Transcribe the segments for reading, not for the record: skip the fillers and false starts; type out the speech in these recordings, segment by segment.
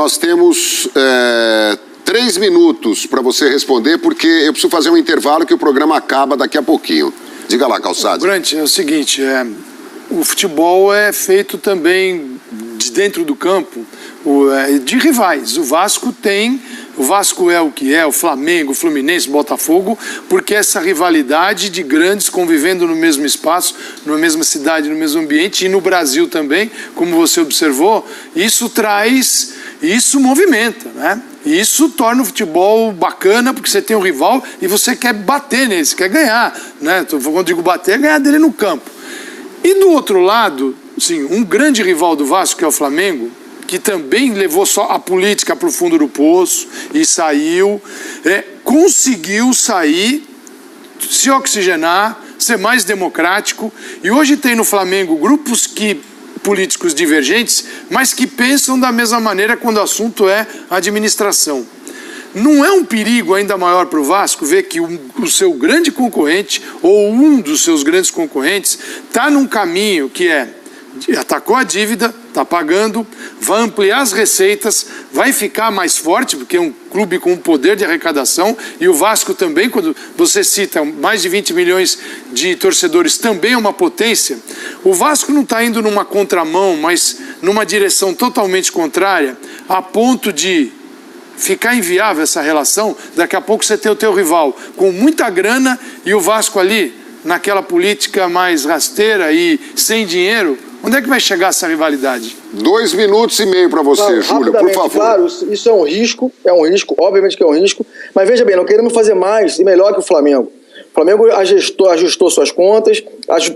Nós temos 3 minutos para você responder, porque eu preciso fazer um intervalo que o programa acaba daqui a pouquinho. Diga lá, Calçados. Brant, é o seguinte, o futebol é feito também de dentro do campo de rivais. O Vasco é o que é, o Flamengo, o Fluminense, o Botafogo, porque essa rivalidade de grandes convivendo no mesmo espaço, na mesma cidade, no mesmo ambiente, e no Brasil também, como você observou, isso movimenta, né? Isso torna o futebol bacana, porque você tem um rival e você quer bater nele, você quer ganhar, né? Quando eu digo bater, é ganhar dele no campo. E do outro lado, sim, um grande rival do Vasco, que é o Flamengo, que também levou só a política para o fundo do poço e saiu, conseguiu sair, se oxigenar, ser mais democrático, e hoje tem no Flamengo grupos políticos divergentes, mas que pensam da mesma maneira quando o assunto é administração. Não é um perigo ainda maior para o Vasco ver que o seu grande concorrente, ou um dos seus grandes concorrentes, está num caminho que atacou a dívida, está pagando, vai ampliar as receitas, vai ficar mais forte, porque é um clube com poder de arrecadação, e o Vasco também, quando você cita mais de 20 milhões de torcedores, também é uma potência. O Vasco não está indo numa contramão, mas numa direção totalmente contrária, a ponto de ficar inviável essa relação. Daqui a pouco você tem o teu rival com muita grana e o Vasco ali, naquela política mais rasteira e sem dinheiro. Onde é que vai chegar essa rivalidade? 2 minutos e meio para você, Júlio, por favor. Claro, isso é um risco, obviamente que é um risco, mas veja bem, não queremos fazer mais e melhor que o Flamengo. O Flamengo ajustou suas contas,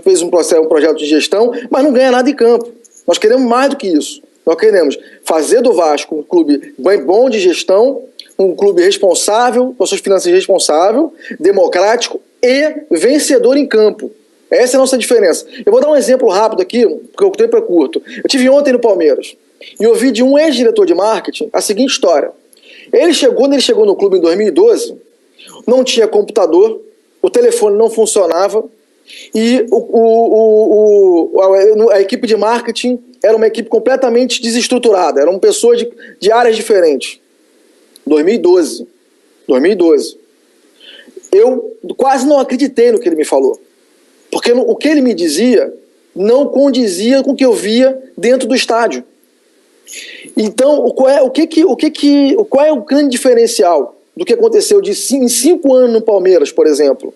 fez um projeto de gestão, mas não ganha nada em campo. Nós queremos mais do que isso. Nós queremos fazer do Vasco um clube bem bom de gestão, um clube responsável, com suas finanças responsável, democrático e vencedor em campo. Essa é a nossa diferença. Eu vou dar um exemplo rápido aqui, porque o tempo é curto. Eu estive ontem no Palmeiras e ouvi de um ex-diretor de marketing a seguinte história. Quando ele chegou no clube em 2012, não tinha computador, o telefone não funcionava e a equipe de marketing era uma equipe completamente desestruturada, eram pessoas de áreas diferentes. 2012. Eu quase não acreditei no que ele me falou. Porque o que ele me dizia não condizia com o que eu via dentro do estádio. Então, qual é o grande diferencial do que aconteceu em 5 anos no Palmeiras, por exemplo?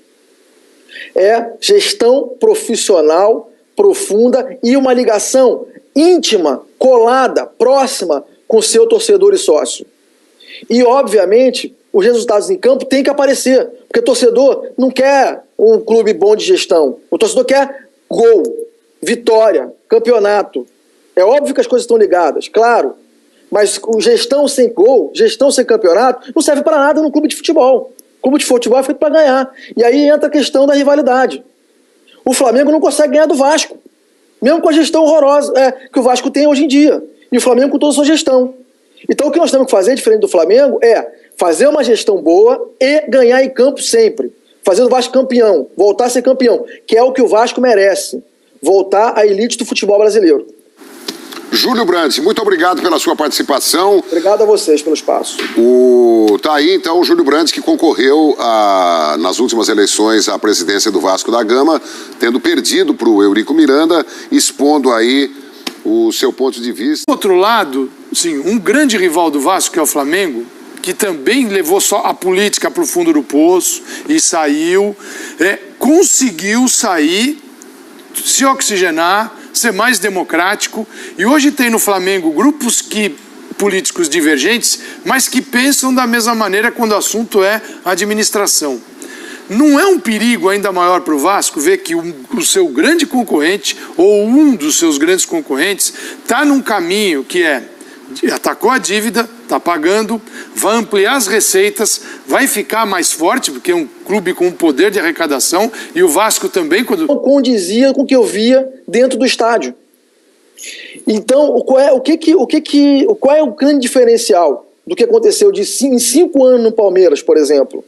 É gestão profissional, profunda e uma ligação íntima, colada, próxima com o seu torcedor e sócio. E, obviamente, os resultados em campo têm que aparecer, porque o torcedor não quer um clube bom de gestão. O torcedor quer gol, vitória, campeonato. É óbvio que as coisas estão ligadas, claro, mas gestão sem gol, gestão sem campeonato, não serve para nada no clube de futebol. O clube de futebol é feito para ganhar. E aí entra a questão da rivalidade. O Flamengo não consegue ganhar do Vasco, mesmo com a gestão horrorosa que o Vasco tem hoje em dia. E o Flamengo com toda a sua gestão. Então o que nós temos que fazer, diferente do Flamengo, é fazer uma gestão boa e ganhar em campo sempre. Fazer o Vasco campeão, voltar a ser campeão, que é o que o Vasco merece. Voltar à elite do futebol brasileiro. Júlio Brandt, muito obrigado pela sua participação. Obrigado a vocês pelo espaço. Tá aí, então, o Júlio Brandt, que concorreu nas últimas eleições à presidência do Vasco da Gama, tendo perdido para o Eurico Miranda, expondo aí o seu ponto de vista. Do outro lado, sim, um grande rival do Vasco, que é o Flamengo, que também levou só a política para o fundo do poço e saiu, conseguiu sair, se oxigenar, ser mais democrático, e hoje tem no Flamengo grupos políticos divergentes, mas que pensam da mesma maneira quando o assunto é administração. Não é um perigo ainda maior para o Vasco ver que o seu grande concorrente, ou um dos seus grandes concorrentes, está num caminho que atacou a dívida, está pagando, vai ampliar as receitas, vai ficar mais forte, porque é um clube com poder de arrecadação, e o Vasco também, quando não condizia com o que eu via dentro do estádio. Então, qual é o grande diferencial do que aconteceu em 5 anos no Palmeiras, por exemplo?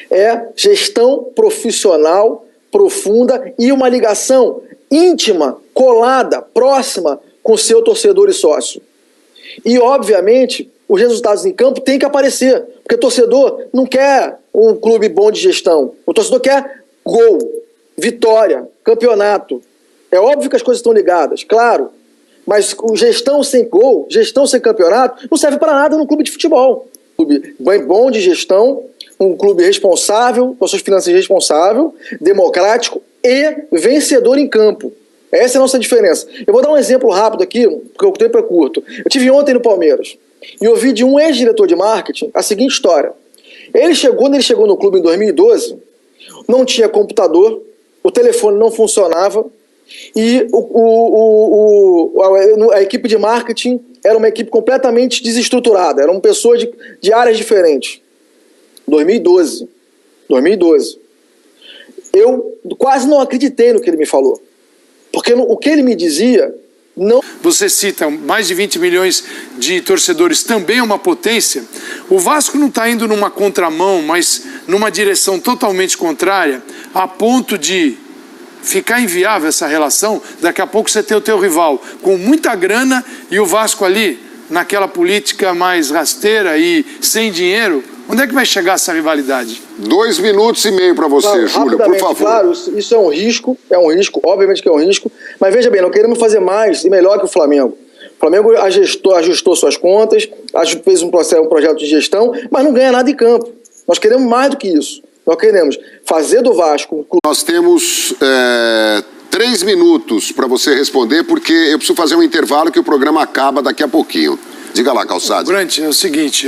É gestão profissional, profunda e uma ligação íntima, colada, próxima com o seu torcedor e sócio. E, obviamente, os resultados em campo têm que aparecer, porque o torcedor não quer um clube bom de gestão. O torcedor quer gol, vitória, campeonato. É óbvio que as coisas estão ligadas, claro, mas gestão sem gol, gestão sem campeonato, não serve para nada num clube de futebol. Um clube bom de gestão, um clube responsável, com suas finanças responsável, democrático e vencedor em campo. Essa é a nossa diferença. Eu vou dar um exemplo rápido aqui, porque o tempo é curto. Eu estive ontem no Palmeiras e ouvi de um ex-diretor de marketing a seguinte história. Quando ele chegou no clube em 2012, não tinha computador, o telefone não funcionava e a equipe de marketing era uma equipe completamente desestruturada, eram pessoas de áreas diferentes. 2012. Eu quase não acreditei no que ele me falou. Porque o que ele me dizia não... Você cita mais de 20 milhões de torcedores, também é uma potência. O Vasco não está indo numa contramão, mas numa direção totalmente contrária, a ponto de ficar inviável essa relação. Daqui a pouco você tem o teu rival com muita grana e o Vasco ali, naquela política mais rasteira e sem dinheiro. Onde é que vai chegar essa rivalidade? 2 minutos e meio para você, claro, Júlio, por favor. Claro, isso é um risco, obviamente que é um risco, mas veja bem, não queremos fazer mais e melhor que o Flamengo. O Flamengo ajustou suas contas, fez um projeto de gestão, mas não ganha nada em campo. Nós queremos mais do que isso. Nós queremos fazer do Vasco um clube... Nós temos 3 minutos para você responder, porque eu preciso fazer um intervalo que o programa acaba daqui a pouquinho. Diga lá, Calçados. Brant, é o seguinte,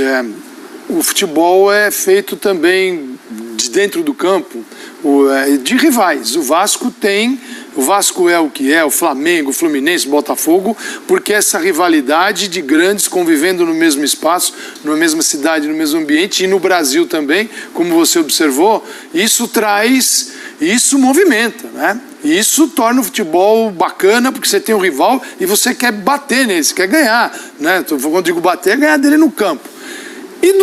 o futebol é feito também de dentro do campo, de rivais. O Vasco é o que é, o Flamengo, o Fluminense, o Botafogo, porque essa rivalidade de grandes convivendo no mesmo espaço, na mesma cidade, no mesmo ambiente, e no Brasil também, como você observou, isso movimenta, né? Isso torna o futebol bacana, porque você tem um rival e você quer bater nele, você quer ganhar, né? Quando eu digo bater, é ganhar dele no campo. E do